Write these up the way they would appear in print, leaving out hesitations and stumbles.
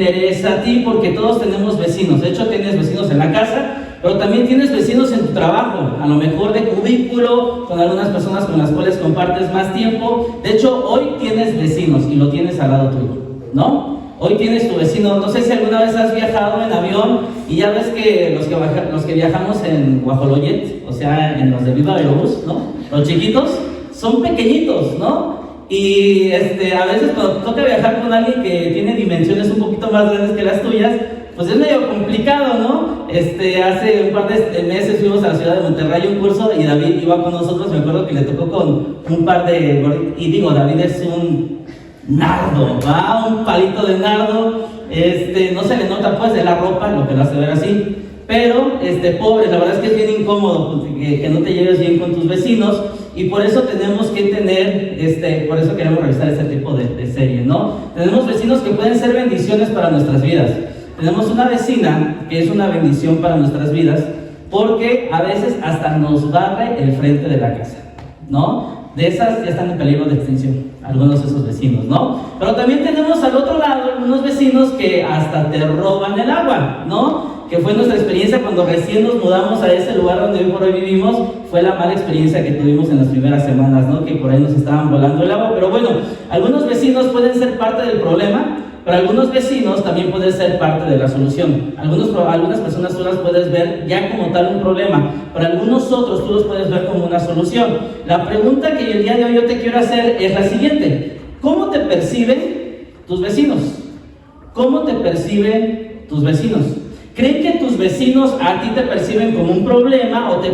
interesa a ti porque todos tenemos vecinos. De hecho, tienes vecinos en la casa, pero también tienes vecinos en tu trabajo, a lo mejor de cubículo, con algunas personas con las cuales compartes más tiempo. De hecho, hoy tienes vecinos y lo tienes al lado tuyo, ¿no? Hoy tienes tu vecino. No sé si alguna vez has viajado en avión y ya ves que los que viajamos en Guajoloyet, o sea, en los de Viva Aerobús, ¿no? Los chiquitos son pequeñitos, ¿no? Y a veces cuando toca viajar con alguien que tiene dimensiones un poquito más grandes que las tuyas, pues es medio complicado, ¿no? Hace un par de meses fuimos a la ciudad de Monterrey a un curso y David iba con nosotros. Me acuerdo que le tocó con un par de gorditos, y digo, David es un nardo, ¿va? Un palito de nardo, no se le nota pues de la ropa, lo que lo hace ver así, pero pobre, la verdad es que es bien incómodo que no te lleves bien con tus vecinos, y por eso tenemos que tener, por eso queremos revisar este tipo de serie, ¿no? Tenemos vecinos que pueden ser bendiciones para nuestras vidas. Tenemos una vecina que es una bendición para nuestras vidas, porque a veces hasta nos barre el frente de la casa, ¿no? De esas ya están en peligro de extinción, algunos de esos vecinos, ¿no? Pero también tenemos al otro lado algunos vecinos que hasta te roban el agua, ¿no? Que fue nuestra experiencia cuando recién nos mudamos a ese lugar donde hoy por hoy vivimos. Fue la mala experiencia que tuvimos en las primeras semanas, ¿no? Que por ahí nos estaban volando el agua. Pero bueno, algunos vecinos pueden ser parte del problema, pero algunos vecinos también pueden ser parte de la solución. Algunas personas tú las puedes ver ya como tal un problema, pero algunos otros tú los puedes ver como una solución. La pregunta que el día de hoy yo te quiero hacer es la siguiente: ¿cómo te perciben tus vecinos? ¿Cómo te perciben tus vecinos? ¿Creen que tus vecinos a ti te perciben como un problema o te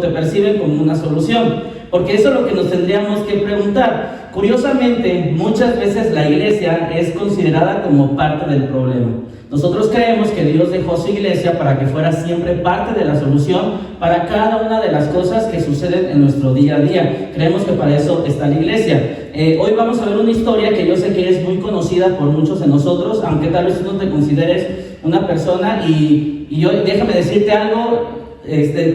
perciben como una solución? Porque eso es lo que nos tendríamos que preguntar. Curiosamente, muchas veces la iglesia es considerada como parte del problema. Nosotros creemos que Dios dejó su iglesia para que fuera siempre parte de la solución para cada una de las cosas que suceden en nuestro día a día. Creemos que para eso está la iglesia. Hoy vamos a ver una historia que yo sé que es muy conocida por muchos de nosotros, aunque tal vez tú no te consideres una persona, y yo, déjame decirte algo,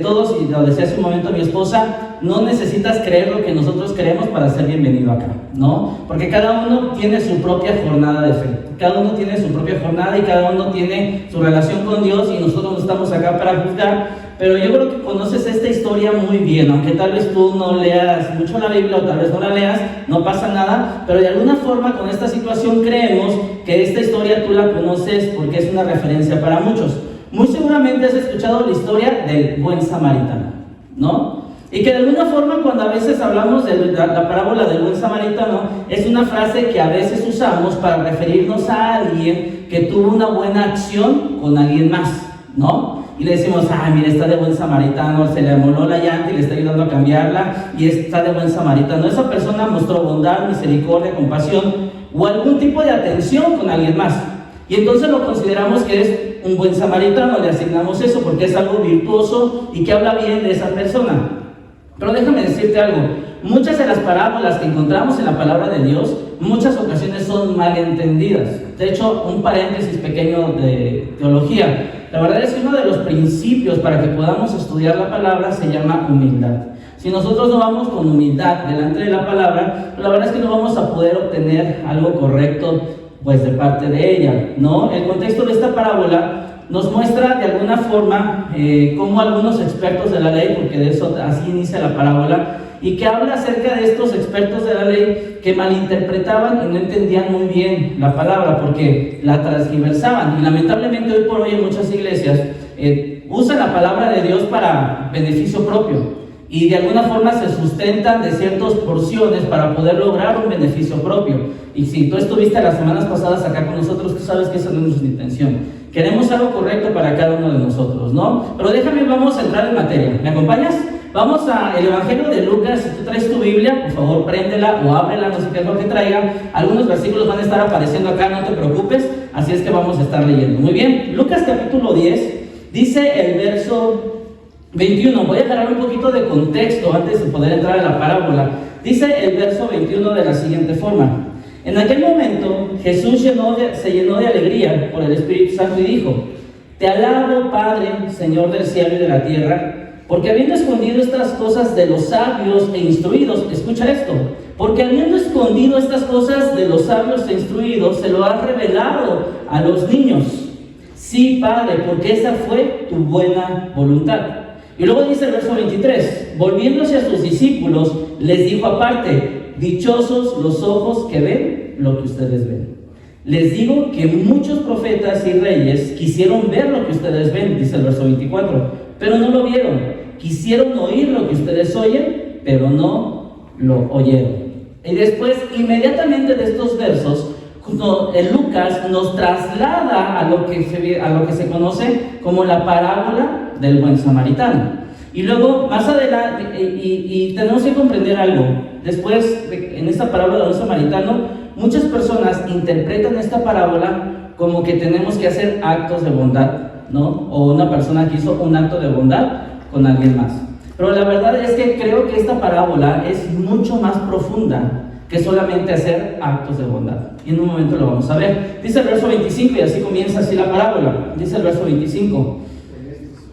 todos, y lo decía hace un momento mi esposa, no necesitas creer lo que nosotros creemos para ser bienvenido acá, ¿no? Porque cada uno tiene su propia jornada de fe, cada uno tiene su propia jornada y cada uno tiene su relación con Dios, y nosotros no estamos acá para juzgar. Pero yo creo que conoces esta historia muy bien, aunque tal vez tú no leas mucho la Biblia o tal vez no la leas, no pasa nada, pero de alguna forma con esta situación creemos que esta historia tú la conoces porque es una referencia para muchos. Muy seguramente has escuchado la historia del buen samaritano, ¿no? Y que de alguna forma cuando a veces hablamos de la parábola del buen samaritano, es una frase que a veces usamos para referirnos a alguien que tuvo una buena acción con alguien más, ¿no? Y le decimos, mira, está de buen samaritano, se le amoló la llanta y le está ayudando a cambiarla, y está de buen samaritano. Esa persona mostró bondad, misericordia, compasión o algún tipo de atención con alguien más. Y entonces lo consideramos que es un buen samaritano, le asignamos eso porque es algo virtuoso y que habla bien de esa persona. Pero déjame decirte algo, muchas de las parábolas que encontramos en la palabra de Dios, muchas ocasiones son malentendidas. De hecho, un paréntesis pequeño de teología. La verdad es que uno de los principios para que podamos estudiar la palabra se llama humildad. Si nosotros no vamos con humildad delante de la palabra, la verdad es que no vamos a poder obtener algo correcto pues de parte de ella, ¿no? El contexto de esta parábola nos muestra de alguna forma cómo algunos expertos de la ley, porque de eso así inicia la parábola, y que habla acerca de estos expertos de la ley que malinterpretaban y no entendían muy bien la palabra porque la transgiversaban. Y lamentablemente hoy por hoy en muchas iglesias usan la palabra de Dios para beneficio propio y de alguna forma se sustentan de ciertas porciones para poder lograr un beneficio propio. Y si tú estuviste las semanas pasadas acá con nosotros, tú sabes que esa no es nuestra intención. Queremos algo correcto para cada uno de nosotros, ¿no? Pero déjame, vamos a entrar en materia. ¿Me acompañas? Vamos al Evangelio de Lucas. Si tú traes tu Biblia, por favor préndela o ábrela, no sé qué es lo que traiga. Algunos versículos van a estar apareciendo acá, no te preocupes, así es que vamos a estar leyendo. Muy bien, Lucas capítulo 10, dice el verso 21. Voy a agarrar un poquito de contexto antes de poder entrar a la parábola. Dice el verso 21 de la siguiente forma: en aquel momento Jesús se llenó de alegría por el Espíritu Santo y dijo: Te alabo, Padre, Señor del cielo y de la tierra, Porque habiendo escondido estas cosas de los sabios e instruidos, escucha esto, porque habiendo escondido estas cosas de los sabios e instruidos, se lo has revelado a los niños. Sí, Padre, porque esa fue tu buena voluntad. Y luego dice el verso 23, volviéndose a sus discípulos, les dijo aparte, dichosos los ojos que ven lo que ustedes ven. Les digo que muchos profetas y reyes quisieron ver lo que ustedes ven, dice el verso 24, pero no lo vieron. Quisieron oír lo que ustedes oyen, pero no lo oyeron. Y después, inmediatamente de estos versos, Lucas nos traslada a lo que se conoce como la parábola del buen samaritano. Y luego, más adelante, y tenemos que comprender algo. Después, en esta parábola del buen samaritano, muchas personas interpretan esta parábola como que tenemos que hacer actos de bondad, ¿no? O una persona que hizo un acto de bondad con alguien más. Pero la verdad es que creo que esta parábola es mucho más profunda que solamente hacer actos de bondad. Y en un momento lo vamos a ver. Dice el verso 25, y así comienza así la parábola. Dice el verso 25.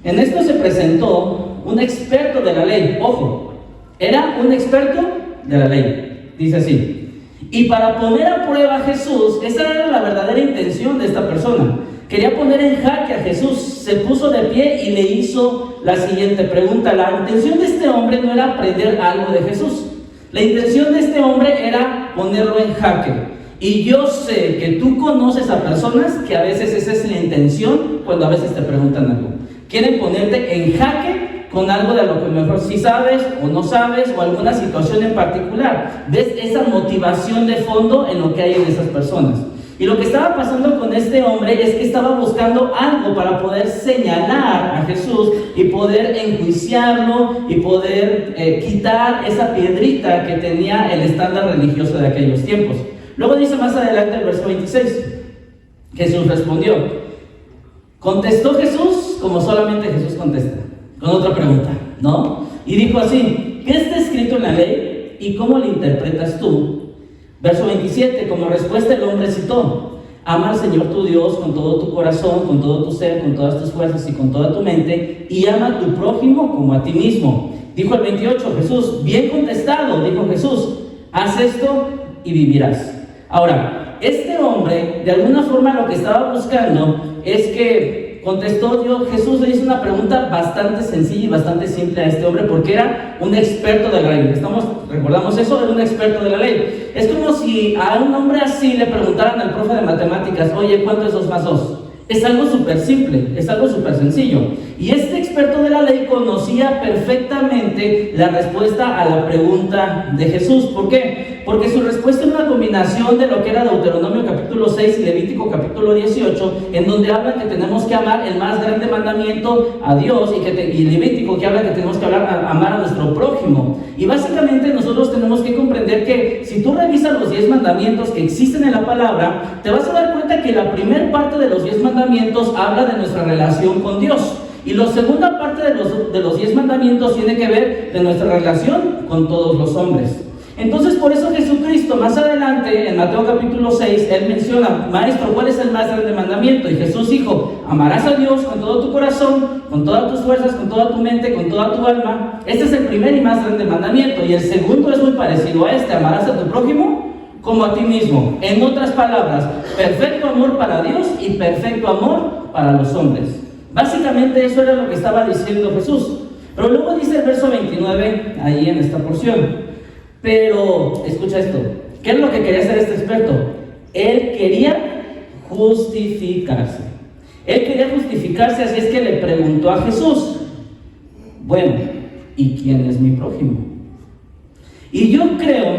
En esto se presentó un experto de la ley. Ojo, era un experto de la ley. Dice así. Y para poner a prueba a Jesús, esa era la verdadera intención de esta persona. Quería poner en jaque a Jesús. Se puso de pie y le hizo la siguiente pregunta. La intención de este hombre no era aprender algo de Jesús. La intención de este hombre era ponerlo en jaque. Y yo sé que tú conoces a personas que a veces esa es la intención cuando a veces te preguntan algo. Quieren ponerte en jaque con algo de lo que mejor sí sabes o no sabes, o alguna situación en particular. ¿Ves esa motivación de fondo en lo que hay en esas personas? Y lo que estaba pasando con este hombre es que estaba buscando algo para poder señalar a Jesús y poder enjuiciarlo y poder quitar esa piedrita que tenía el estándar religioso de aquellos tiempos. Luego dice más adelante el verso 26, Jesús respondió. Contestó Jesús como solamente Jesús contesta, con otra pregunta, ¿no? Y dijo así, ¿qué está escrito en la ley y cómo lo interpretas tú? Verso 27, como respuesta el hombre citó, ama al Señor tu Dios con todo tu corazón, con todo tu ser, con todas tus fuerzas y con toda tu mente, y ama a tu prójimo como a ti mismo. Dijo el 28, Jesús, bien contestado, dijo Jesús, haz esto y vivirás. Ahora, este hombre, de alguna forma lo que estaba buscando es que contestó Dios, Jesús le hizo una pregunta bastante sencilla y bastante simple a este hombre porque era un experto de la ley. ¿Recordamos eso? Era un experto de la ley. Es como si a un hombre así le preguntaran al profe de matemáticas, oye, ¿cuánto es 2 más 2? Es algo súper simple, es algo súper sencillo. Y este experto de la ley conocía perfectamente la respuesta a la pregunta de Jesús. ¿Por qué? Porque su respuesta es una combinación de lo que era Deuteronomio capítulo 6 y Levítico capítulo 18, en donde habla que tenemos que amar el más grande mandamiento a Dios, y Levítico que habla que tenemos que amar a nuestro prójimo. Y básicamente nosotros tenemos que comprender que si tú revisas los 10 mandamientos que existen en la palabra, te vas a dar cuenta que la primera parte de los 10 mandamientos habla de nuestra relación con Dios. Y la segunda parte de los 10 mandamientos tiene que ver de nuestra relación con todos los hombres. Entonces, por eso Jesucristo, más adelante, en Mateo capítulo 6, Él menciona, Maestro, ¿cuál es el más grande mandamiento? Y Jesús dijo, amarás a Dios con todo tu corazón, con todas tus fuerzas, con toda tu mente, con toda tu alma. Este es el primer y más grande mandamiento. Y el segundo es muy parecido a este, amarás a tu prójimo como a ti mismo. En otras palabras, perfecto amor para Dios y perfecto amor para los hombres. Básicamente eso era lo que estaba diciendo Jesús. Pero luego dice el verso 29, ahí en esta porción. Pero, escucha esto, ¿qué es lo que quería hacer este experto? Él quería justificarse. Él quería justificarse, así es que le preguntó a Jesús, bueno, ¿y quién es mi prójimo? Y yo creo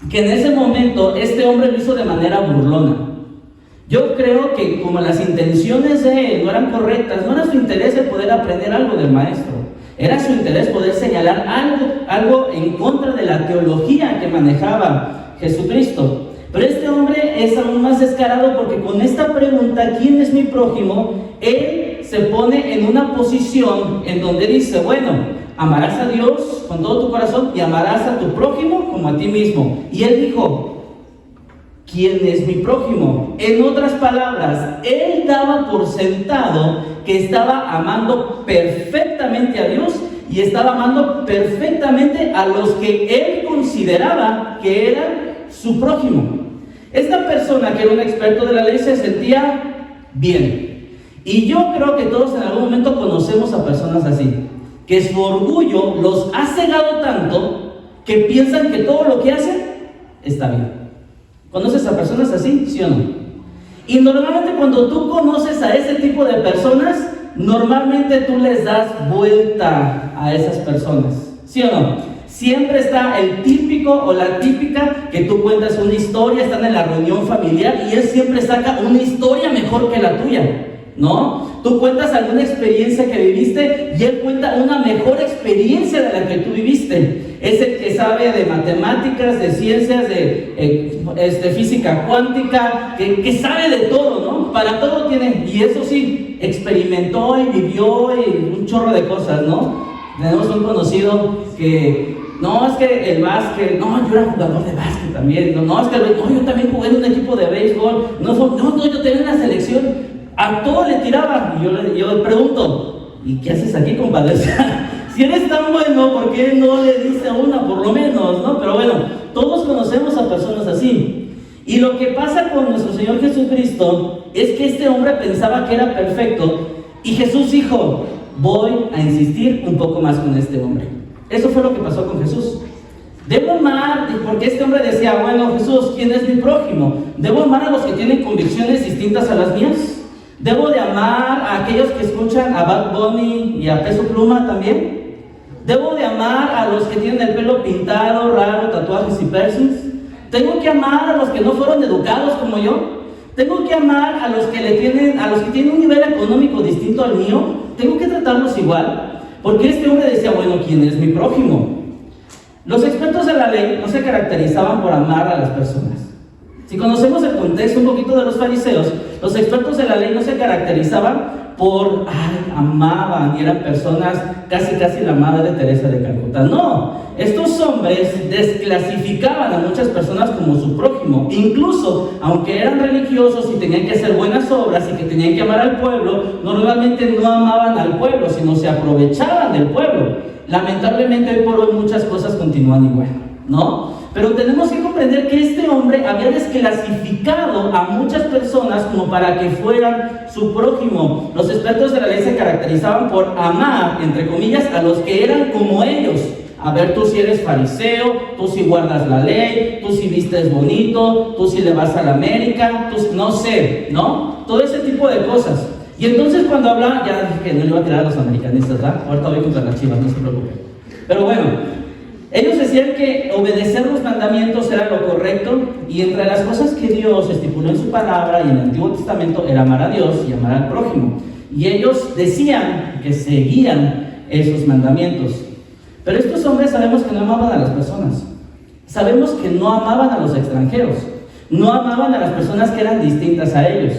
que en ese momento este hombre lo hizo de manera burlona. Yo creo que como las intenciones de él no eran correctas, no era su interés el poder aprender algo del maestro. Era su interés poder señalar algo en contra de la teología que manejaba Jesucristo. Pero este hombre es aún más descarado porque con esta pregunta, ¿quién es mi prójimo?, él se pone en una posición en donde dice, bueno, amarás a Dios con todo tu corazón y amarás a tu prójimo como a ti mismo. Y él dijo, ¿quién es mi prójimo? En otras palabras, él daba por sentado que estaba amando perfectamente a Dios y estaba amando perfectamente a los que él consideraba que eran su prójimo. Esta persona, que era un experto de la ley, se sentía bien. Y yo creo que todos en algún momento conocemos a personas así, que su orgullo los ha cegado tanto que piensan que todo lo que hacen está bien. ¿Conoces a personas así, sí o no? Y normalmente cuando tú conoces a ese tipo de personas, normalmente tú les das vuelta a esas personas, ¿sí o no? Siempre está el típico o la típica que tú cuentas una historia, están en la reunión familiar y él siempre saca una historia mejor que la tuya, ¿no? Tú cuentas alguna experiencia que viviste y él cuenta una mejor experiencia de la que tú viviste. Es el que sabe de matemáticas, de ciencias, de física cuántica, que sabe de todo, ¿no? Para todo tiene, y eso sí, experimentó y vivió y un chorro de cosas, ¿no? Tenemos un conocido que, no, es que el básquet, no, yo era jugador de básquet también, no, es que no, yo también jugué en un equipo de béisbol, no, yo tenía una selección, a todo le tiraba. Y yo le pregunto, ¿y qué haces aquí, compadre? Si eres tan bueno, ¿por qué no le dices a una por lo menos, no? Pero bueno, todos conocemos a personas así. Y lo que pasa con nuestro Señor Jesucristo es que este hombre pensaba que era perfecto y Jesús dijo, voy a insistir un poco más con este hombre. Eso fue lo que pasó con Jesús. Debo amar, porque este hombre decía, bueno, Jesús, ¿quién es mi prójimo? ¿Debo amar a los que tienen convicciones distintas a las mías? ¿Debo de amar a aquellos que escuchan a Bad Bunny y a Peso Pluma también? ¿Debo de amar a los que tienen el pelo pintado, raro, tatuajes y piercings? ¿Tengo que amar a los que no fueron educados como yo? ¿Tengo que amar a los que tienen un nivel económico distinto al mío? ¿Tengo que tratarlos igual? Porque este hombre decía, bueno, ¿quién es mi prójimo? Los expertos de la ley no se caracterizaban por amar a las personas. Si conocemos el contexto un poquito de los fariseos, los expertos de la ley no se caracterizaban por, amaban y eran personas casi la madre Teresa de Calcuta. No, estos hombres desclasificaban a muchas personas como su prójimo. Incluso, aunque eran religiosos y tenían que hacer buenas obras y que tenían que amar al pueblo, normalmente no amaban al pueblo, sino se aprovechaban del pueblo. Lamentablemente hoy por hoy muchas cosas continúan igual, ¿no? Pero tenemos que comprender que este hombre había desclasificado a muchas personas como para que fueran su prójimo. Los expertos de la ley se caracterizaban por amar, entre comillas, a los que eran como ellos. A ver, tú si eres fariseo, tú si guardas la ley, tú si vistes bonito, tú si le vas a la América, tú no sé, ¿no? Todo ese tipo de cosas. Y entonces cuando habla, ya dije que no le iba a tirar a los americanistas, ¿verdad? Ahorita voy contra las Chivas, no se preocupen. Pero bueno, ellos decían que obedecer los mandamientos era lo correcto, y entre las cosas que Dios estipuló en su palabra y en el Antiguo Testamento era amar a Dios y amar al prójimo. Y ellos decían que seguían esos mandamientos. Pero estos hombres sabemos que no amaban a las personas. Sabemos que no amaban a los extranjeros. No amaban a las personas que eran distintas a ellos.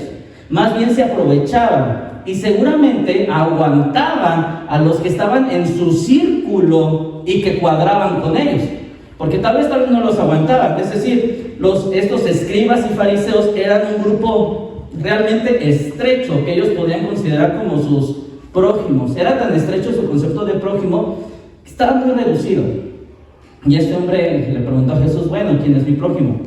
Más bien se aprovechaban y seguramente aguantaban a los que estaban en su círculo y que cuadraban con ellos, porque tal vez no los aguantaban. Es decir, estos escribas y fariseos eran un grupo realmente estrecho que ellos podían considerar como sus prójimos. Era tan estrecho su concepto de prójimo que estaba muy reducido. Y este hombre le preguntó a Jesús, bueno, ¿quién es mi prójimo?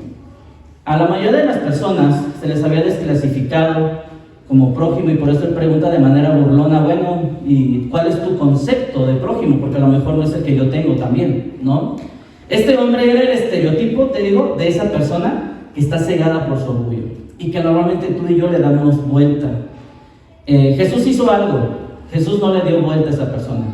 A la mayoría de las personas se les había desclasificado como prójimo, y por eso él pregunta de manera burlona, bueno, ¿y cuál es tu concepto de prójimo? Porque a lo mejor no es el que yo tengo también, ¿no? Este hombre era el estereotipo, te digo, de esa persona que está cegada por su orgullo y que normalmente tú y yo le damos vuelta. Jesús hizo algo. Jesús no le dio vuelta a esa persona.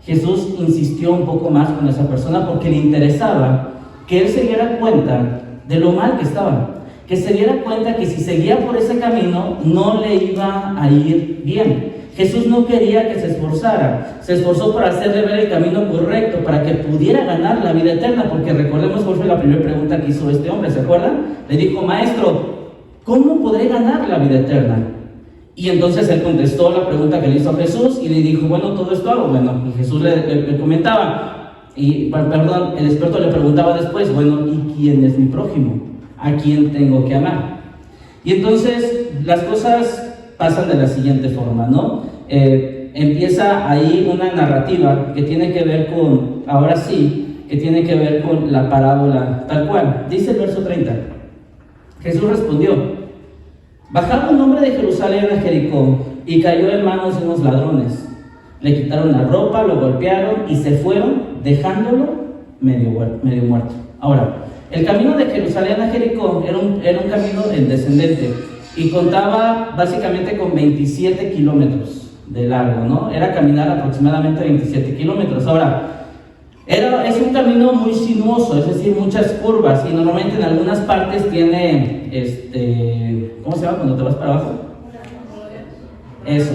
Jesús insistió un poco más con esa persona porque le interesaba que él se diera cuenta de lo mal que estaba, que se diera cuenta que si seguía por ese camino no le iba a ir bien. Jesús no quería que se esforzara, se esforzó para hacerle ver el camino correcto, para que pudiera ganar la vida eterna, porque recordemos cuál fue la primera pregunta que hizo este hombre, ¿se acuerdan? Le dijo, maestro, ¿cómo podré ganar la vida eterna? Y entonces él contestó la pregunta que le hizo a Jesús y le dijo, bueno, todo esto hago. Bueno, y Jesús le comentaba, el experto le preguntaba después, bueno, ¿y quién es mi prójimo? ¿A quién tengo que amar? Y entonces las cosas pasan de la siguiente forma, ¿no? empieza ahí una narrativa que tiene que ver con, ahora sí, que tiene que ver con la parábola tal cual. Dice el verso 30. Jesús respondió: bajaba un hombre de Jerusalén a Jericó y cayó en manos de unos ladrones. Le quitaron la ropa, lo golpearon y se fueron, dejándolo medio muerto. Ahora, el camino de Jerusalén a Jericó era un camino descendente y contaba básicamente con 27 kilómetros de largo, ¿no? Era caminar aproximadamente 27 kilómetros. Ahora, es un camino muy sinuoso, es decir, muchas curvas, y normalmente en algunas partes tiene, ¿cómo se llama cuando te vas para abajo? Eso,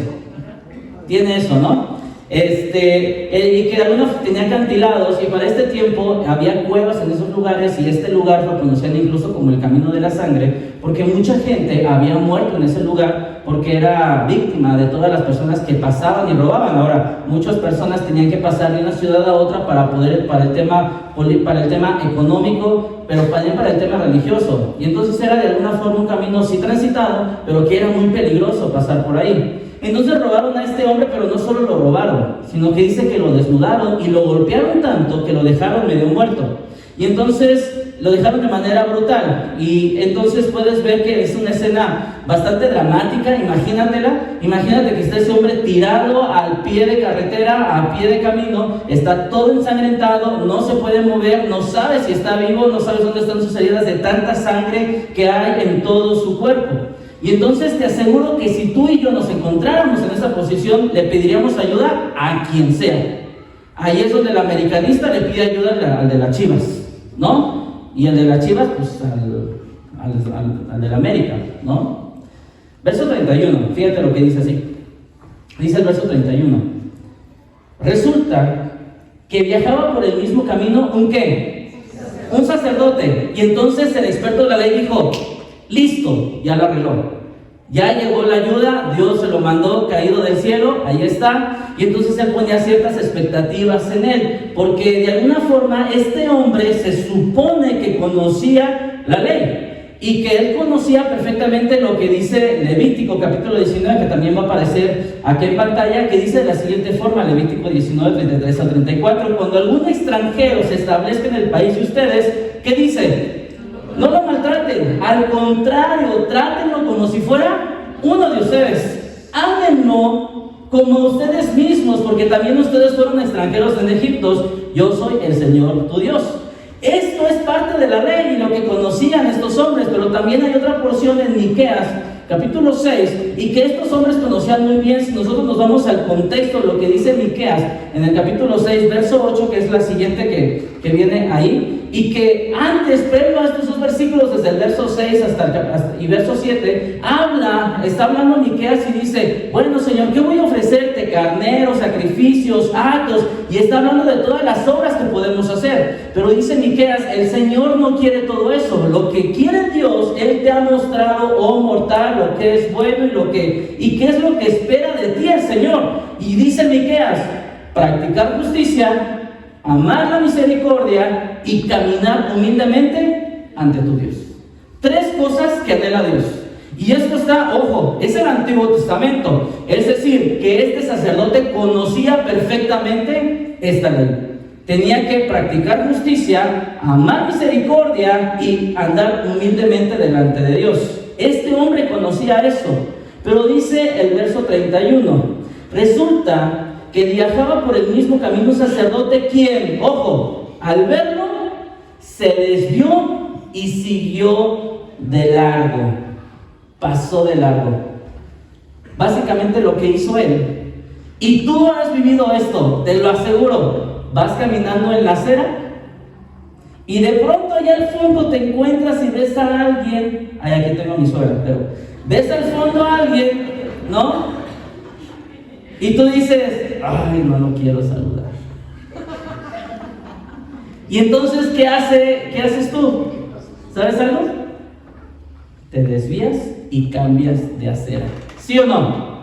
tiene eso, ¿no? Y que algunos tenían acantilados, y para este tiempo había cuevas en esos lugares, y este lugar lo conocían incluso como el Camino de la Sangre, porque mucha gente había muerto en ese lugar porque era víctima de todas las personas que pasaban y robaban. Ahora, muchas personas tenían que pasar de una ciudad a otra para el tema económico, pero también para el tema religioso, y entonces era de alguna forma un camino sí transitado, pero que era muy peligroso pasar por ahí. Entonces robaron a este hombre, pero no solo lo robaron, sino que dice que lo desnudaron y lo golpearon tanto que lo dejaron medio muerto. Y entonces lo dejaron de manera brutal. Y entonces puedes ver que es una escena bastante dramática. Imagínate que está ese hombre tirado al pie de carretera, a pie de camino, está todo ensangrentado, no se puede mover, no sabe si está vivo, no sabes dónde están sus heridas de tanta sangre que hay en todo su cuerpo. Y entonces te aseguro que si tú y yo nos encontráramos en esa posición, le pediríamos ayuda a quien sea. Ahí es donde el americanista le pide ayuda al de las Chivas, ¿no? Y el de las Chivas, pues al de la América, ¿no? Verso 31, fíjate lo que dice así. Dice el verso 31. Resulta que viajaba por el mismo camino un ¿qué? Un sacerdote. Y entonces el experto de la ley dijo: listo, ya lo arregló. Ya llegó la ayuda, Dios se lo mandó caído del cielo, ahí está. Y entonces él ponía ciertas expectativas en él, porque de alguna forma este hombre se supone que conocía la ley, y que él conocía perfectamente lo que dice Levítico capítulo 19, que también va a aparecer aquí en pantalla, que dice de la siguiente forma, Levítico 19, 33 al 34: cuando algún extranjero se establezca en el país de ustedes, ¿qué dice? No lo maltraten, al contrario, trátenlo como si fuera uno de ustedes. Ámenlo como ustedes mismos, porque también ustedes fueron extranjeros en Egipto. Yo soy el Señor tu Dios. Esto es parte de la ley y lo que conocían estos hombres, pero también hay otra porción en Miqueas capítulo 6, y que estos hombres conocían muy bien. Si nosotros nos vamos al contexto, lo que dice Miqueas en el capítulo 6, verso 8, que es la siguiente que viene ahí, y que antes, previo a estos dos versículos, desde el verso 6 y verso 7, está hablando Miqueas y dice: bueno, Señor, ¿qué voy a ofrecerte? Carneros, sacrificios, actos, y está hablando de todas las obras que podemos hacer. Pero dice Miqueas: el Señor no quiere todo eso. Lo que quiere Dios, Él te ha mostrado, oh mortal, lo que es bueno y qué es lo que espera de ti el Señor. Y dice Miqueas: practicar justicia, amar la misericordia y caminar humildemente ante tu Dios. Tres cosas que anhela Dios. Y esto está, ojo, es el Antiguo Testamento. Es decir, que este sacerdote conocía perfectamente esta ley. Tenía que practicar justicia, amar misericordia y andar humildemente delante de Dios. Este hombre conocía eso. Pero dice el verso 31, resulta que viajaba por el mismo camino un sacerdote, quien, ojo, al verlo, se desvió y siguió de largo, pasó de largo. Básicamente lo que hizo él. Y tú has vivido esto, te lo aseguro. Vas caminando en la acera y de pronto allá al fondo te encuentras y ves a alguien. Ay, aquí tengo a mi suegra, pero ves al fondo a alguien, ¿no? Y tú dices: ay, no lo quiero saludar. Y entonces, ¿qué haces tú? ¿Sabes algo? Te desvías y cambias de acera. ¿Sí o no?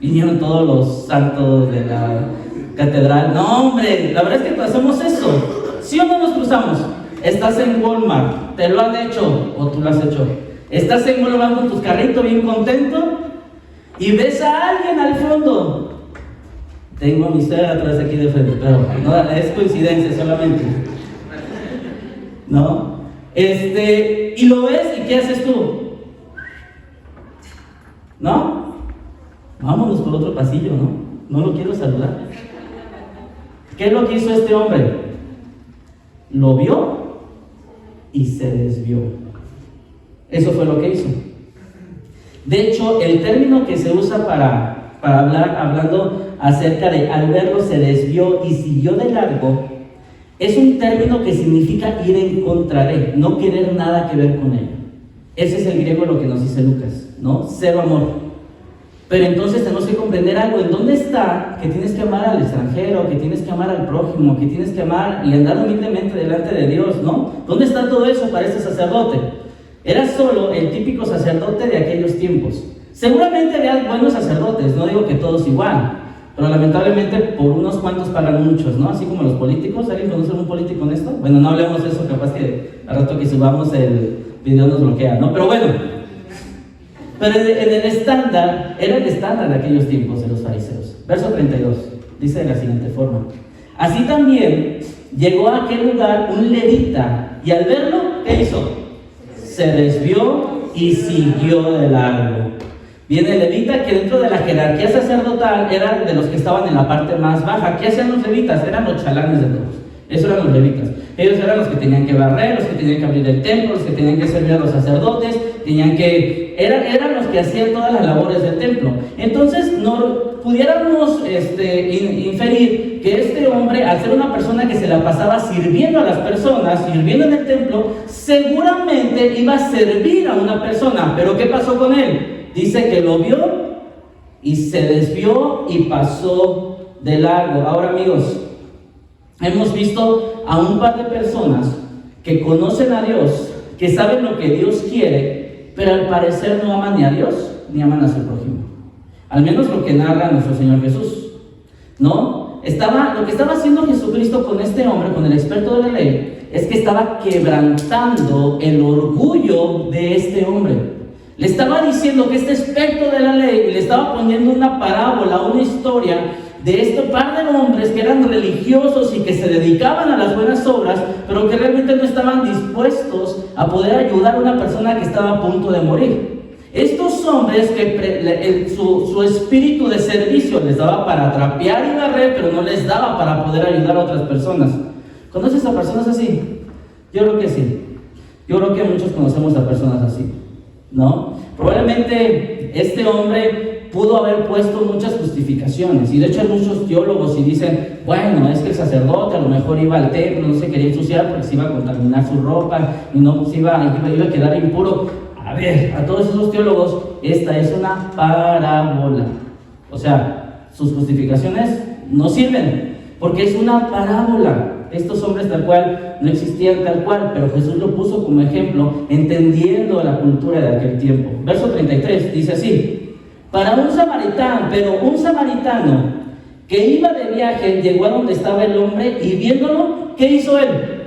Vinieron todos los santos de la catedral. No, hombre, la verdad es que hacemos eso. ¿Sí o no nos cruzamos? Estás en Walmart, te lo han hecho o tú lo has hecho. Estás en Walmart con tu carrito bien contento. y ves a alguien al fondo. Tengo a mi suegra atrás aquí de frente, pero no, es coincidencia solamente, ¿no? Y lo ves, ¿y qué haces tú? ¿No? Vámonos por otro pasillo, ¿no? No lo quiero saludar. ¿Qué es lo que hizo este hombre? Lo vio y se desvió. Eso fue lo que hizo. De hecho, el término que se usa para hablando acerca de al verlo se desvió y siguió de largo, es un término que significa ir en contra de, no querer nada que ver con él. Ese es el griego lo que nos dice Lucas, ¿no? Cero amor. Pero entonces tenemos que comprender algo. ¿En dónde está que tienes que amar al extranjero, que tienes que amar al prójimo, que tienes que amar y andar humildemente delante de Dios, ¿no? ¿Dónde está todo eso para este sacerdote? Era solo el típico sacerdote de aquellos tiempos. Seguramente había buenos sacerdotes, no digo que todos igual, pero lamentablemente por unos cuantos pagan muchos, ¿no? Así como los políticos. ¿Alguien conoce a un político en esto? Bueno, no hablemos de eso, capaz que al rato que subamos el video nos bloquea, ¿no? Pero bueno, pero en el estándar, era el estándar de aquellos tiempos de los fariseos. Verso 32, dice de la siguiente forma: así también llegó a aquel lugar un levita, y al verlo, ¿qué hizo? Se desvió y siguió de largo. Viene el levita, que dentro de la jerarquía sacerdotal eran de los que estaban en la parte más baja. ¿Qué hacían los levitas? Eran los chalanes de todos. Esos eran los levitas. Ellos eran los que tenían que barrer, los que tenían que abrir el templo, los que tenían que servir a los sacerdotes, eran los que hacían todas las labores del templo. Entonces, pudiéramos inferir que este hombre, al ser una persona que se la pasaba sirviendo a las personas, sirviendo en el templo, seguramente iba a servir a una persona. Pero ¿qué pasó con él? Dice que lo vio y se desvió y pasó de largo. Ahora, amigos, hemos visto a un par de personas que conocen a Dios, que saben lo que Dios quiere, pero al parecer no aman ni a Dios ni aman a su prójimo. Al menos lo que narra nuestro Señor Jesús, ¿no? Lo que estaba haciendo Jesucristo con este hombre, con el experto de la ley, es que estaba quebrantando el orgullo de este hombre. Le estaba diciendo que este experto de la ley, le estaba poniendo una parábola, una historia de este par de hombres que eran religiosos y que se dedicaban a las buenas obras, pero que realmente no estaban dispuestos a poder ayudar a una persona que estaba a punto de morir. Estos hombres que su espíritu de servicio les daba para trapear y barrer, pero no les daba para poder ayudar a otras personas. ¿Conoces a personas así? Yo creo que sí. Yo creo que muchos conocemos a personas así, ¿no? Probablemente este hombre pudo haber puesto muchas justificaciones, y de hecho hay muchos teólogos y dicen, bueno, es que el sacerdote a lo mejor iba al templo, no se quería ensuciar porque se iba a contaminar su ropa y no iba a quedar impuro. A ver, a todos esos teólogos, esta es una parábola. O sea, sus justificaciones no sirven, porque es una parábola. Estos hombres tal cual no existían tal cual, pero Jesús lo puso como ejemplo, entendiendo la cultura de aquel tiempo. Verso 33 dice así: para un samaritano que iba de viaje llegó a donde estaba el hombre, y viéndolo, ¿qué hizo él?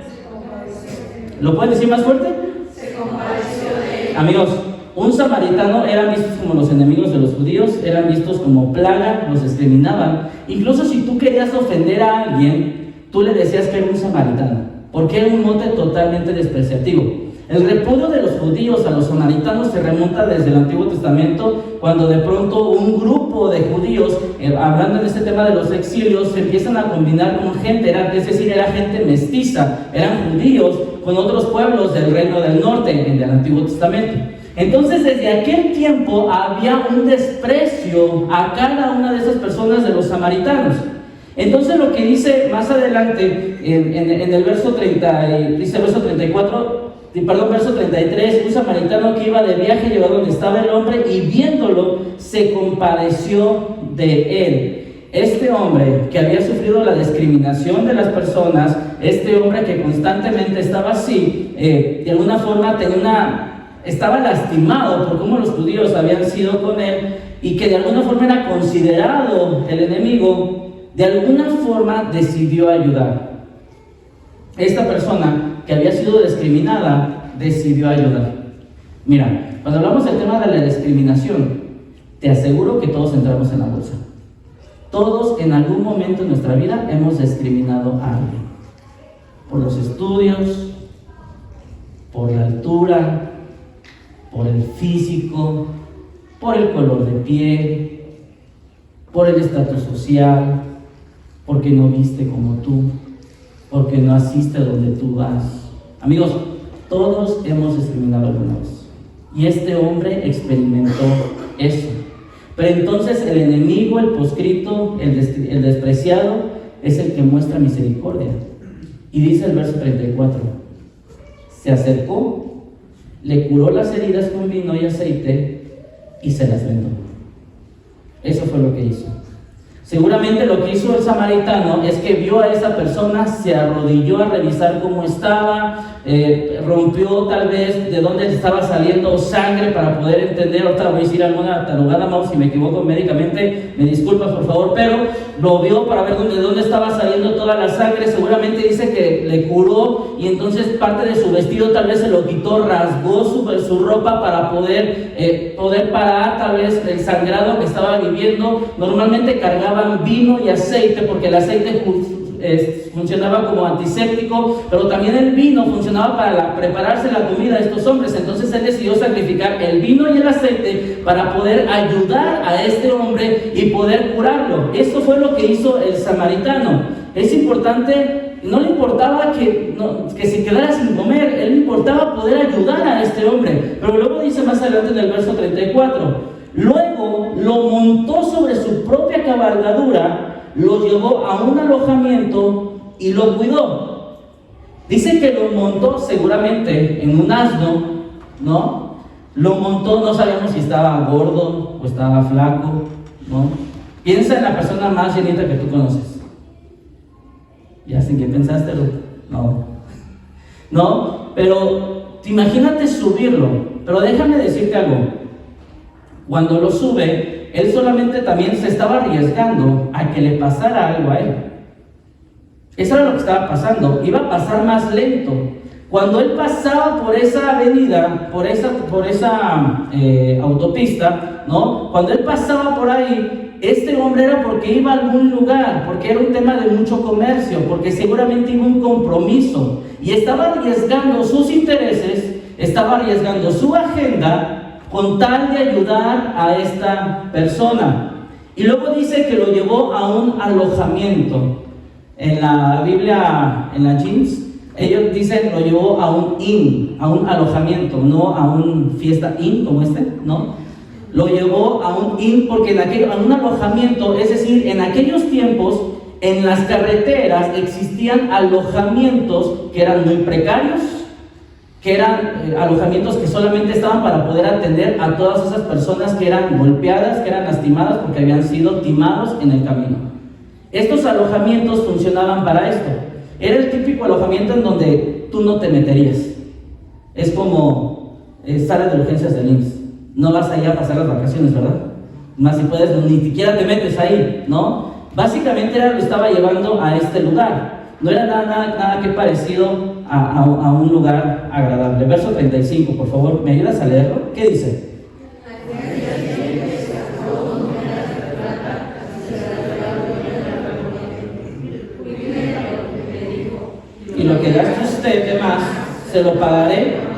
¿Lo pueden decir más fuerte? Se compadeció de él. Amigos, un samaritano eran vistos como los enemigos de los judíos, eran vistos como plaga, los discriminaban. Incluso si tú querías ofender a alguien, tú le decías que era un samaritano, porque era un mote totalmente despreciativo. El repudio de los judíos a los samaritanos se remonta desde el Antiguo Testamento, cuando de pronto un grupo de judíos, hablando en este tema de los exilios, se empiezan a combinar con gente, es decir, era gente mestiza, eran judíos con otros pueblos del reino del norte, en el Antiguo Testamento. Entonces, desde aquel tiempo había un desprecio a cada una de esas personas de los samaritanos. Entonces, lo que dice más adelante en el verso 33, un samaritano que iba de viaje llegó a donde estaba el hombre, y viéndolo se compadeció de él. Este hombre que había sufrido la discriminación de las personas, este hombre que constantemente estaba así, de alguna forma estaba lastimado por cómo los judíos habían sido con él, y que de alguna forma era considerado el enemigo, de alguna forma decidió ayudar. Esta persona que había sido discriminada decidió ayudar. Mira, cuando hablamos del tema de la discriminación, Te aseguro que todos entramos en la bolsa. Todos en algún momento en nuestra vida hemos discriminado a alguien. Por los estudios, por la altura, por el físico, por el color de piel, por el estatus social, porque no viste como tú, porque no asiste donde tú vas. Amigos, todos hemos discriminado alguna vez. Y este hombre experimentó eso. Pero entonces el enemigo, el proscrito, el despreciado, es el que muestra misericordia. Y dice el verso 34, se acercó, le curó las heridas con vino y aceite y se las vendó. Eso fue lo que hizo. Seguramente lo que hizo el samaritano es que vio a esa persona, se arrodilló a revisar cómo estaba, rompió tal vez de dónde estaba saliendo sangre para poder entender. Ahorita voy a decir alguna tarugada, Mau, si me equivoco médicamente, me disculpas por favor, pero lo vio para ver de dónde estaba saliendo toda la sangre. Seguramente dice que le curó y entonces parte de su vestido tal vez se lo quitó, rasgó su ropa para poder parar tal vez el sangrado que estaba viviendo. Normalmente cargaban vino y aceite porque el aceite funcionaba como antiséptico, pero también el vino funcionaba para prepararse la comida de estos hombres. Entonces él decidió sacrificar el vino y el aceite para poder ayudar a este hombre y poder curarlo. Esto fue lo que hizo el samaritano. Es importante, no le importaba que se quedara sin comer, él le importaba poder ayudar a este hombre. Pero luego dice más adelante en el verso 34, luego lo montó sobre su propia cabalgadura, lo llevó a un alojamiento y lo cuidó. Dice que lo montó seguramente en un asno, ¿no? Lo montó, no sabemos si estaba gordo o estaba flaco, ¿no? Piensa en la persona más llenita que tú conoces. ¿Ya sé en qué pensaste, Ruth? No, pero imagínate subirlo. Pero déjame decirte algo. Cuando lo sube, él solamente también se estaba arriesgando a que le pasara algo a él. Eso era lo que estaba pasando. Iba a pasar más lento. Cuando él pasaba por esa avenida, por esa autopista, ¿no? Cuando él pasaba por ahí, este hombre era porque iba a algún lugar, porque era un tema de mucho comercio, porque seguramente iba a un compromiso y estaba arriesgando sus intereses, estaba arriesgando su agenda con tal de ayudar a esta persona. Y luego dice que lo llevó a un alojamiento. En la Biblia, en la Jeans, ellos dicen lo llevó a un inn, a un alojamiento, no a un fiesta inn como este, ¿no? Lo llevó a un inn porque a un alojamiento, es decir, en aquellos tiempos, en las carreteras existían alojamientos que eran muy precarios, que eran alojamientos que solamente estaban para poder atender a todas esas personas que eran golpeadas, que eran lastimadas porque habían sido timados en el camino. Estos alojamientos funcionaban para esto. Era el típico alojamiento en donde tú no te meterías. Es como sala de urgencias del IMSS. No vas allá a pasar las vacaciones, ¿verdad? Más si puedes, ni siquiera te metes ahí, ¿no? Básicamente lo estaba llevando a este lugar. No era nada que parecido a un lugar agradable. Verso 35, por favor, ¿me ayudas a leerlo? ¿Qué dice? Y lo que gaste usted de más, se lo pagaré.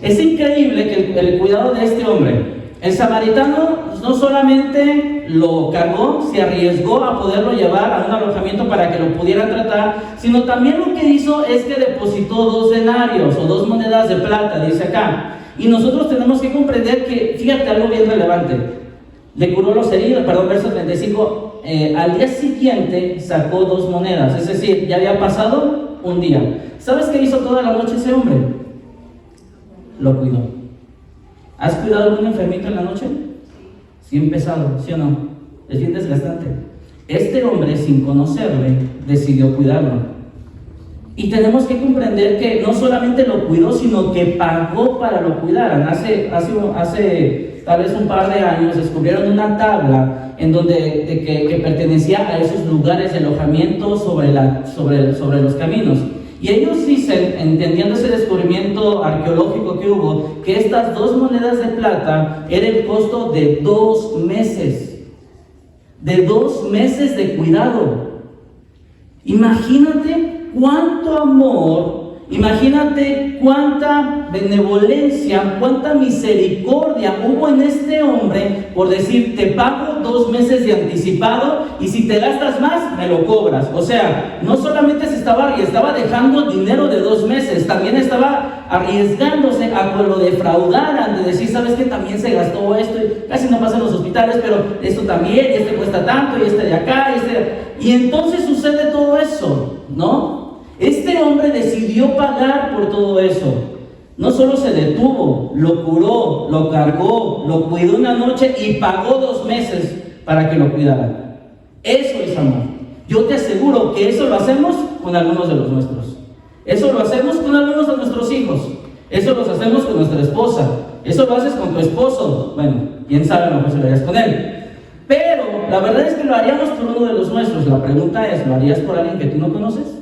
Es increíble que el cuidado de este hombre, el samaritano, no solamente lo cargó, se arriesgó a poderlo llevar a un alojamiento para que lo pudieran tratar, sino también lo que hizo es que depositó 2 denarios o 2 monedas de plata, dice acá. Y nosotros tenemos que comprender que, fíjate algo bien relevante, le curó los heridos, verso 35, al día siguiente sacó 2 monedas, es decir, ya había pasado un día. ¿Sabes qué hizo toda la noche ese hombre? Lo cuidó. ¿Has cuidado a algún enfermito en la noche? Sí, pesado, ¿sí o no? Es bien desgastante. Este hombre, sin conocerle, decidió cuidarlo. Y tenemos que comprender que no solamente lo cuidó, sino que pagó para lo cuidaran. Hace tal vez un par de años descubrieron una tabla en donde que pertenecía a esos lugares de alojamiento sobre los caminos. Y ellos dicen, entendiendo ese descubrimiento arqueológico que hubo, que estas 2 monedas de plata era el costo de 2 meses. De 2 meses de cuidado. Imagínate cuánto amor, imagínate cuánta benevolencia, cuánta misericordia hubo en este hombre por decir, te pago 2 meses de anticipado y si te gastas más, me lo cobras. O sea, no solamente estaba dejando dinero de 2 meses, también estaba arriesgándose a que lo defraudaran, de decir, sabes que también se gastó esto, y casi no pasa en los hospitales, pero esto también, y este cuesta tanto, y este de acá, y este... Y entonces sucede todo eso, ¿no? Este hombre decidió pagar por todo eso. No solo se detuvo, lo curó, lo cargó, lo cuidó una noche y pagó 2 meses para que lo cuidara. Eso es amor. Yo te aseguro que eso lo hacemos con algunos de los nuestros. Eso lo hacemos con algunos de nuestros hijos. Eso lo hacemos con nuestra esposa. Eso lo haces con tu esposo. Bueno, quién sabe, a lo mejor se lo harías con él. Pero la verdad es que lo haríamos por uno de los nuestros. La pregunta es, ¿lo harías por alguien que tú no conoces?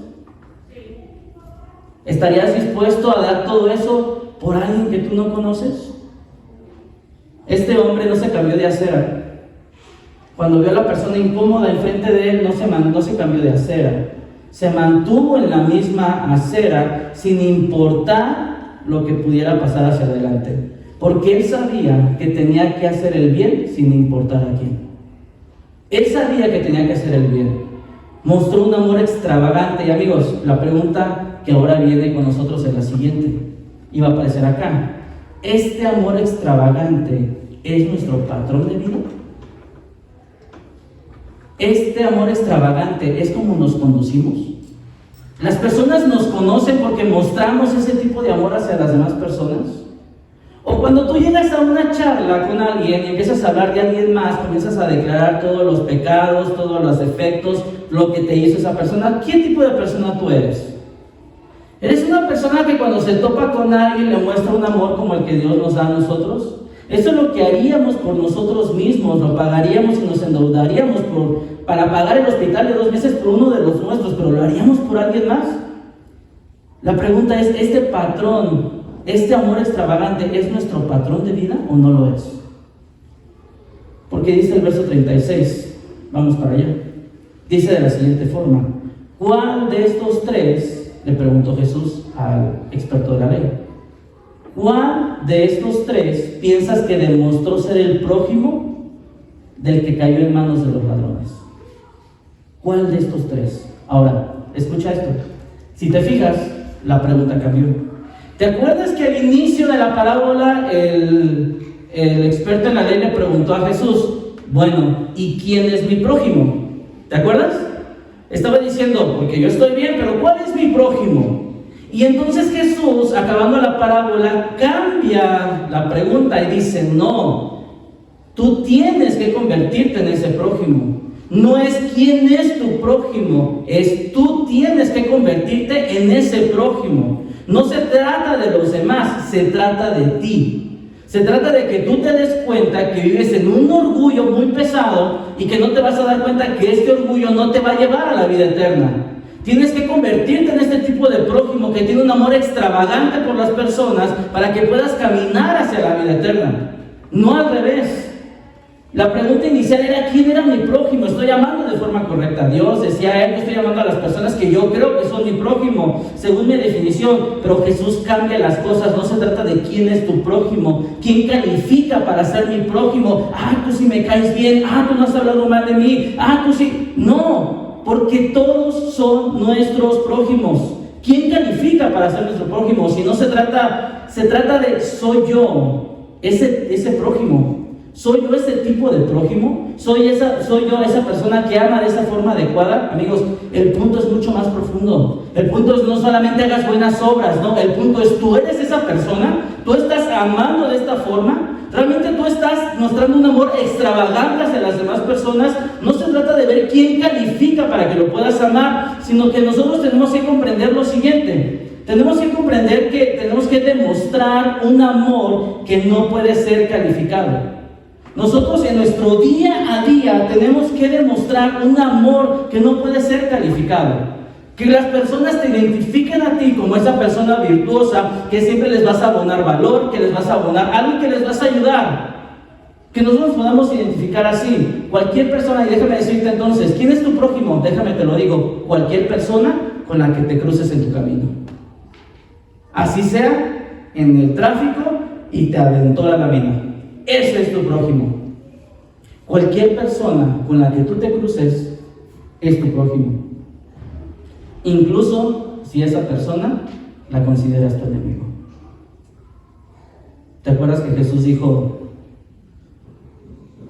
¿Estarías dispuesto a dar todo eso por alguien que tú no conoces? Este hombre no se cambió de acera. Cuando vio a la persona incómoda enfrente de él, no se cambió de acera. Se mantuvo en la misma acera sin importar lo que pudiera pasar hacia adelante. Porque él sabía que tenía que hacer el bien sin importar a quién. Él sabía que tenía que hacer el bien. Mostró un amor extravagante. Y amigos, la pregunta que ahora viene con nosotros es la siguiente. Y va a aparecer acá. ¿Este amor extravagante es nuestro patrón de vida? ¿Este amor extravagante es como nos conducimos? ¿Las personas nos conocen porque mostramos ese tipo de amor hacia las demás personas? O cuando tú llegas a una charla con alguien y empiezas a hablar de alguien más, comienzas a declarar todos los pecados, todos los defectos, lo que te hizo esa persona. ¿Qué tipo de persona tú eres? ¿Eres una persona que cuando se topa con alguien le muestra un amor como el que Dios nos da a nosotros? Eso es lo que haríamos por nosotros mismos, lo pagaríamos y nos endeudaríamos para pagar el hospital de 2 meses por uno de los nuestros, pero ¿lo haríamos por alguien más? La pregunta es, ¿este patrón, este amor extravagante es nuestro patrón de vida o no lo es? Porque dice el verso 36, vamos para allá, dice de la siguiente forma: ¿cuál de estos 3, le preguntó Jesús al experto de la ley, cuál de estos 3 piensas que demostró ser el prójimo del que cayó en manos de los ladrones? ¿Cuál de estos 3? Ahora, escucha esto. Si te fijas, la pregunta cambió. ¿Te acuerdas que al inicio de la parábola el experto en la ley le preguntó a Jesús, bueno, ¿y quién es mi prójimo? ¿Te acuerdas? Estaba diciendo, porque yo estoy bien, pero ¿cuál es mi prójimo? Y entonces Jesús, acabando la parábola, cambia la pregunta y dice, no, tú tienes que convertirte en ese prójimo. No es quién es tu prójimo, es tú tienes que convertirte en ese prójimo. No se trata de los demás, se trata de ti. Se trata de que tú te des cuenta que vives en un orgullo muy pesado y que no te vas a dar cuenta que este orgullo no te va a llevar a la vida eterna. Tienes que convertirte en este tipo de prójimo que tiene un amor extravagante por las personas para que puedas caminar hacia la vida eterna. No al revés. La pregunta inicial era, ¿quién era mi prójimo? Estoy llamando de forma correcta a Dios. Decía él, estoy llamando a las personas que yo creo que son mi prójimo, según mi definición. Pero Jesús cambia las cosas. No se trata de quién es tu prójimo, quién califica para ser mi prójimo. Tú sí me caes bien, tú no has hablado mal de mí, tú sí. No, porque todos son nuestros prójimos. ¿Quién califica para ser nuestro prójimo? Si no se trata de soy yo, ese prójimo. ¿Soy yo ese tipo de prójimo? ¿Soy yo esa persona que ama de esa forma adecuada? Amigos, el punto es mucho más profundo. El punto es no solamente hagas buenas obras, no. El punto es, ¿tú eres esa persona? ¿Tú estás amando de esta forma? ¿Realmente tú estás mostrando un amor extravagante hacia las demás personas? No se trata de ver quién califica para que lo puedas amar, sino que nosotros tenemos que comprender lo siguiente. Tenemos que comprender que tenemos que demostrar un amor que no puede ser calificado. Nosotros en nuestro día a día tenemos que demostrar un amor que no puede ser calificado. Que las personas te identifiquen a ti como esa persona virtuosa, que siempre les vas a abonar valor, que les vas a abonar algo, que les vas a ayudar. Que nosotros nos podamos identificar así. Cualquier persona, y déjame decirte entonces, ¿quién es tu prójimo? Déjame te lo digo, cualquier persona con la que te cruces en tu camino. Así sea en el tráfico y te aventó la lámina. Ese es tu prójimo. Cualquier persona con la que tú te cruces es tu prójimo. Incluso si esa persona la consideras tu enemigo. ¿Te acuerdas que Jesús dijo,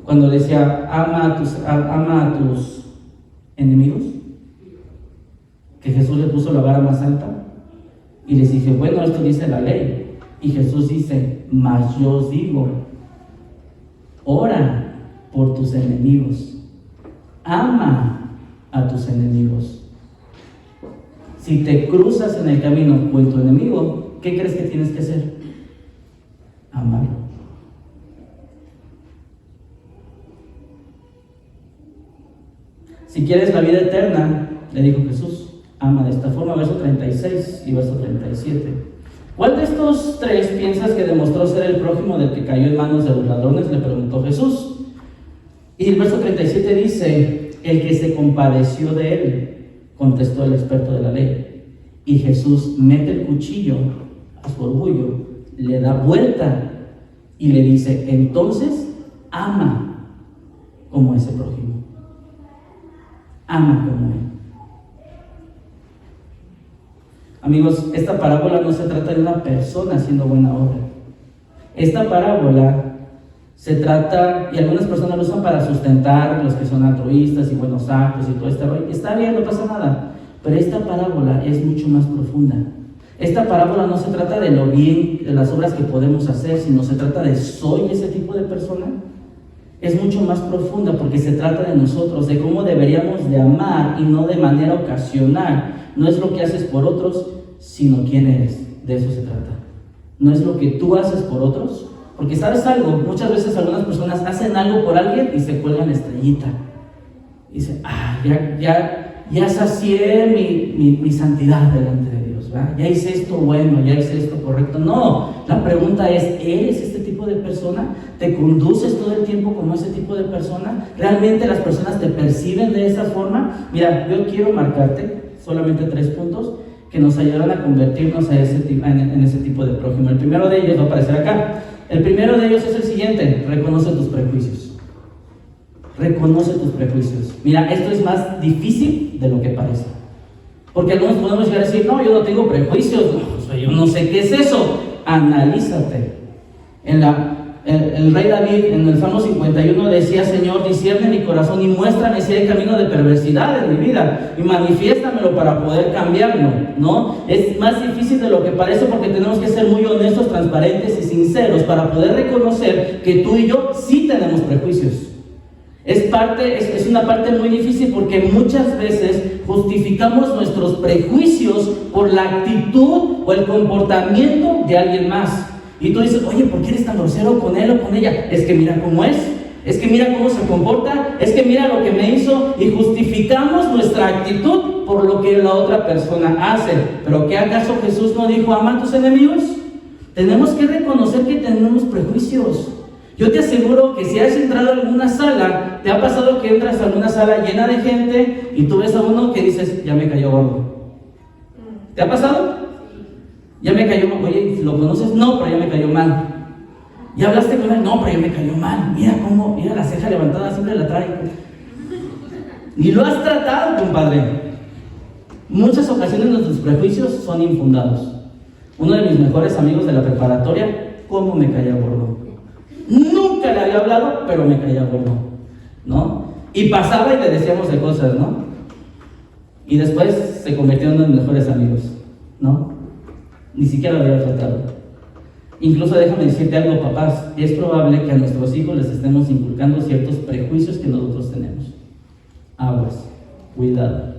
cuando decía, ama a tus enemigos? Que Jesús le puso la vara más alta y les dije, bueno, esto dice la ley. Y Jesús dice, mas yo os digo, ora por tus enemigos, ama a tus enemigos. Si te cruzas en el camino con tu enemigo, ¿qué crees que tienes que hacer? Amarlo. Si quieres la vida eterna, le dijo Jesús, ama de esta forma, verso 36 y verso 37. ¿Cuál de estos tres piensas que demostró ser el prójimo del que cayó en manos de los ladrones? Le preguntó Jesús. Y el verso 37 dice, el que se compadeció de él, contestó el experto de la ley. Y Jesús mete el cuchillo a su orgullo, le da vuelta y le dice, entonces ama como ese prójimo. Ama como él. Amigos, esta parábola no se trata de una persona haciendo buena obra. Esta parábola se trata, y algunas personas lo usan para sustentar los que son altruistas y buenos actos y todo este rollo. Está bien, no pasa nada. Pero esta parábola es mucho más profunda. Esta parábola no se trata de lo bien, de las obras que podemos hacer, sino se trata de ¿soy ese tipo de persona? Es mucho más profunda porque se trata de nosotros, de cómo deberíamos de amar y no de manera ocasional. No es lo que haces por otros, sino quién eres. De eso se trata. No es lo que tú haces por otros, porque sabes algo, muchas veces algunas personas hacen algo por alguien y se cuelgan la estrellita. Y dicen, ya sacié mi santidad delante de Dios, ¿verdad? Ya hice esto bueno, ya hice esto correcto. No, la pregunta es, ¿eres este tipo de persona? ¿Te conduces todo el tiempo como ese tipo de persona? ¿Realmente las personas te perciben de esa forma? Mira, yo quiero marcarte solamente 3 puntos que nos ayudarán a convertirnos en ese tipo de prójimo. El primero de ellos va a aparecer acá. El primero de ellos es el siguiente: reconoce tus prejuicios. Reconoce tus prejuicios. Mira, esto es más difícil de lo que parece. Porque algunos podemos llegar a decir, no, yo no tengo prejuicios, yo no sé qué es eso. Analízate. El rey David en el Salmo 51 decía, Señor, discierne mi corazón y muéstrame si hay camino de perversidad en mi vida y manifiéstamelo para poder cambiarlo, ¿no? Es más difícil de lo que parece porque tenemos que ser muy honestos, transparentes y sinceros para poder reconocer que tú y yo sí tenemos prejuicios. Es una parte muy difícil porque muchas veces justificamos nuestros prejuicios por la actitud o el comportamiento de alguien más. Y tú dices, oye, ¿por qué eres tan grosero con él o con ella? Es que mira cómo es que mira cómo se comporta, es que mira lo que me hizo, y justificamos nuestra actitud por lo que la otra persona hace. ¿Pero qué acaso Jesús no dijo, ama a tus enemigos? Tenemos que reconocer que tenemos prejuicios. Yo te aseguro que si has entrado a alguna sala, te ha pasado que entras a alguna sala llena de gente y tú ves a uno que dices, ya me cayó gordo. ¿Te ha pasado? Ya me cayó mal. Oye, ¿lo conoces? No, pero ya me cayó mal. ¿Ya hablaste con él? No, pero ya me cayó mal. Mira la ceja levantada, siempre la trae. Ni lo has tratado, compadre. Muchas ocasiones nuestros prejuicios son infundados. Uno de mis mejores amigos de la preparatoria, ¿cómo me caía gordo? Nunca le había hablado, pero me caía gordo, ¿no? Y pasaba y le decíamos de cosas, ¿no? Y después se convirtió en uno de mis mejores amigos, ¿no? Ni siquiera lo había tratado. Incluso déjame decirte algo, papás, es probable que a nuestros hijos les estemos inculcando ciertos prejuicios que nosotros tenemos. Aguas, cuidado.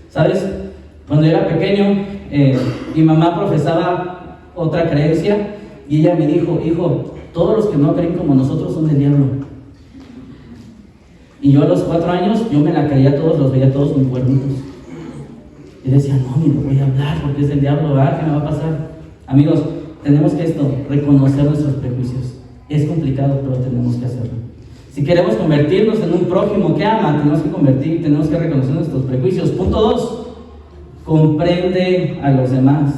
¿Sabes? Cuando yo era pequeño, mi mamá profesaba otra creencia y ella me dijo, hijo, todos los que no creen como nosotros son del diablo. Y yo a los 4 años, yo me la creía a todos, los veía todos con cuernitos. Y decía, no, ni lo voy a hablar porque es el diablo, ¿verdad? ¿Qué me va a pasar? Amigos, tenemos que reconocer nuestros prejuicios. Es complicado, pero tenemos que hacerlo. Si queremos convertirnos en un prójimo que ama, tenemos que reconocer nuestros prejuicios. Punto 2, comprende a los demás.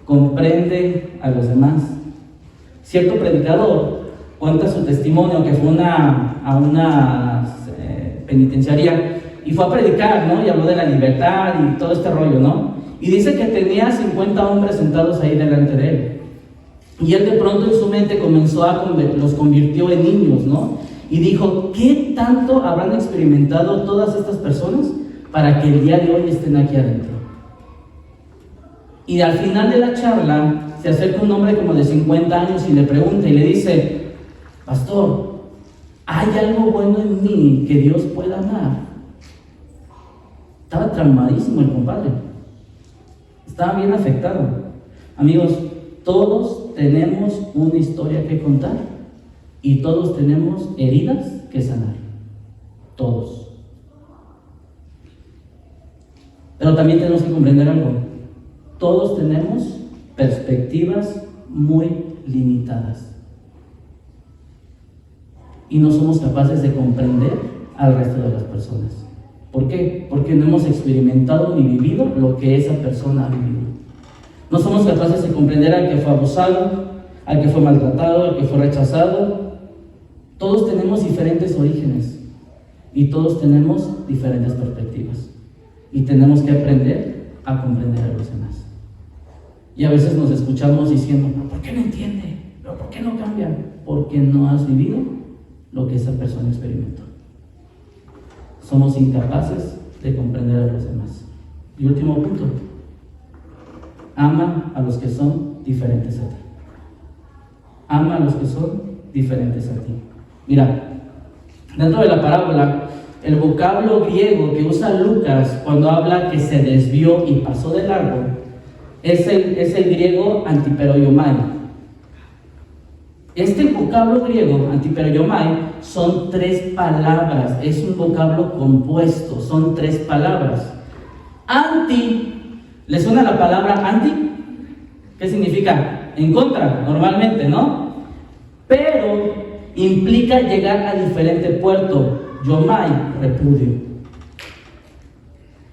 Comprende a los demás. Cierto predicador cuenta su testimonio que fue a una penitenciaría y fue a predicar, ¿no? Y habló de la libertad y todo este rollo, ¿no? Y dice que tenía 50 hombres sentados ahí delante de él. Y él de pronto en su mente los convirtió en niños, ¿no? Y dijo, ¿qué tanto habrán experimentado todas estas personas para que el día de hoy estén aquí adentro? Y al final de la charla se acerca un hombre como de 50 años y le pregunta y le dice, pastor, ¿hay algo bueno en mí que Dios pueda amar? Estaba traumadísimo el compadre. Estaba bien afectado. Amigos, todos tenemos una historia que contar y todos tenemos heridas que sanar. Todos. Pero también tenemos que comprender algo. Todos tenemos perspectivas muy limitadas y no somos capaces de comprender al resto de las personas. ¿Por qué? Porque no hemos experimentado ni vivido lo que esa persona ha vivido. No somos capaces de comprender al que fue abusado, al que fue maltratado, al que fue rechazado. Todos tenemos diferentes orígenes y todos tenemos diferentes perspectivas y tenemos que aprender a comprender a los demás. Y a veces nos escuchamos diciendo, ¿por qué no entiende? ¿Pero por qué no cambia? Porque no has vivido lo que esa persona experimentó. Somos incapaces de comprender a los demás. Y último punto, ama a los que son diferentes a ti. Ama a los que son diferentes a ti. Mira, dentro de la parábola, el vocablo griego que usa Lucas cuando habla que se desvió y pasó de largo es el griego antiperoiomai. Este vocablo griego, antiperoiomai, son 3 palabras, es un vocablo compuesto, son 3 palabras. Anti, ¿le suena la palabra anti? ¿Qué significa? En contra, normalmente, ¿no? Pero implica llegar a diferente puerto. Yomai, repudio.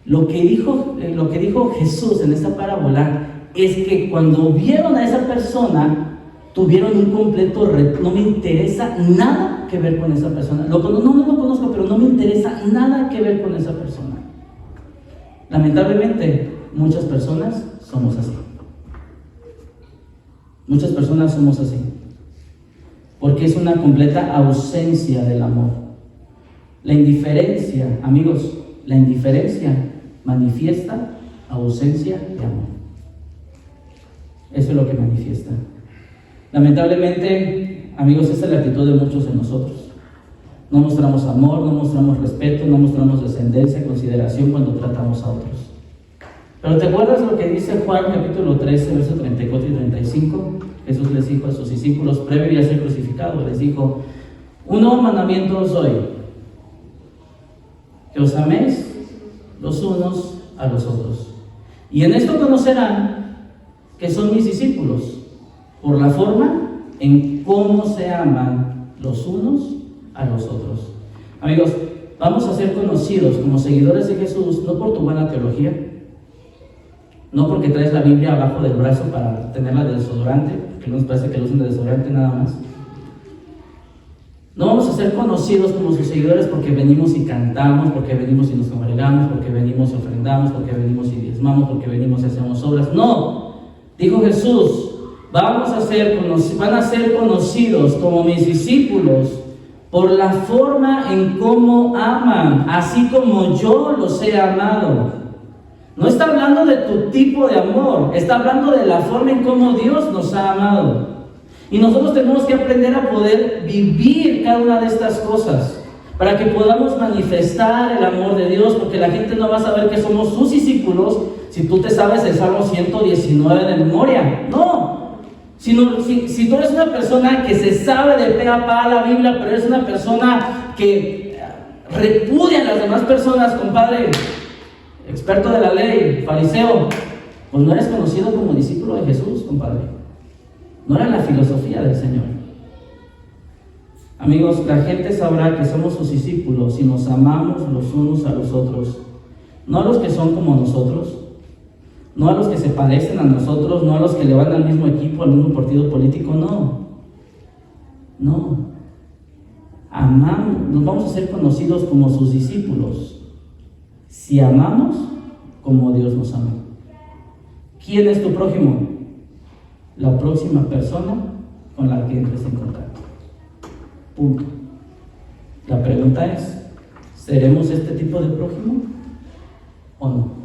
Lo que dijo Jesús en esta parábola es que cuando vieron a esa persona, tuvieron un completo no me interesa nada que ver con esa persona. No lo conozco, pero no me interesa nada que ver con esa persona. Lamentablemente, muchas personas somos así. Muchas personas somos así. Porque es una completa ausencia del amor. La indiferencia, amigos, la indiferencia manifiesta ausencia de amor. Eso es lo que manifiesta. Lamentablemente, amigos, esa es la actitud de muchos de nosotros. No mostramos amor, no mostramos respeto, no mostramos descendencia, consideración cuando tratamos a otros. Pero ¿te acuerdas lo que dice Juan capítulo 13, versos 34 y 35? Jesús les dijo a sus discípulos previo a ser crucificado, les dijo, un nuevo mandamiento os doy, que os améis los unos a los otros. Y en esto conocerán que son mis discípulos, por la forma en cómo se aman los unos a los otros. Amigos, vamos a ser conocidos como seguidores de Jesús no por tu buena teología, no porque traes la Biblia abajo del brazo para tenerla de desodorante, que nos parece que lo usen de desodorante nada más. No vamos a ser conocidos como sus seguidores porque venimos y cantamos, porque venimos y nos congregamos, porque venimos y ofrendamos, porque venimos y diezmamos, porque venimos y hacemos obras. No, dijo Jesús, van a ser conocidos como mis discípulos por la forma en cómo aman, así como yo los he amado. No está hablando de tu tipo de amor, está hablando de la forma en cómo Dios nos ha amado. Y nosotros tenemos que aprender a poder vivir cada una de estas cosas para que podamos manifestar el amor de Dios, porque la gente no va a saber que somos sus discípulos si tú te sabes el Salmo 119 de memoria. No. Si tú eres una persona que se sabe de pe a pa la Biblia, pero eres una persona que repudia a las demás personas, compadre, experto de la ley, fariseo, pues no eres conocido como discípulo de Jesús, compadre. No era la filosofía del Señor. Amigos, la gente sabrá que somos sus discípulos si nos amamos los unos a los otros. No a los que son como nosotros, no a los que se parecen a nosotros, no a los que le van al mismo equipo, al mismo partido político, no. No. Amamos, nos vamos a ser conocidos como sus discípulos si amamos como Dios nos ama. ¿Quién es tu prójimo? La próxima persona con la que entres en contacto. Punto. La pregunta es, ¿seremos este tipo de prójimo o no?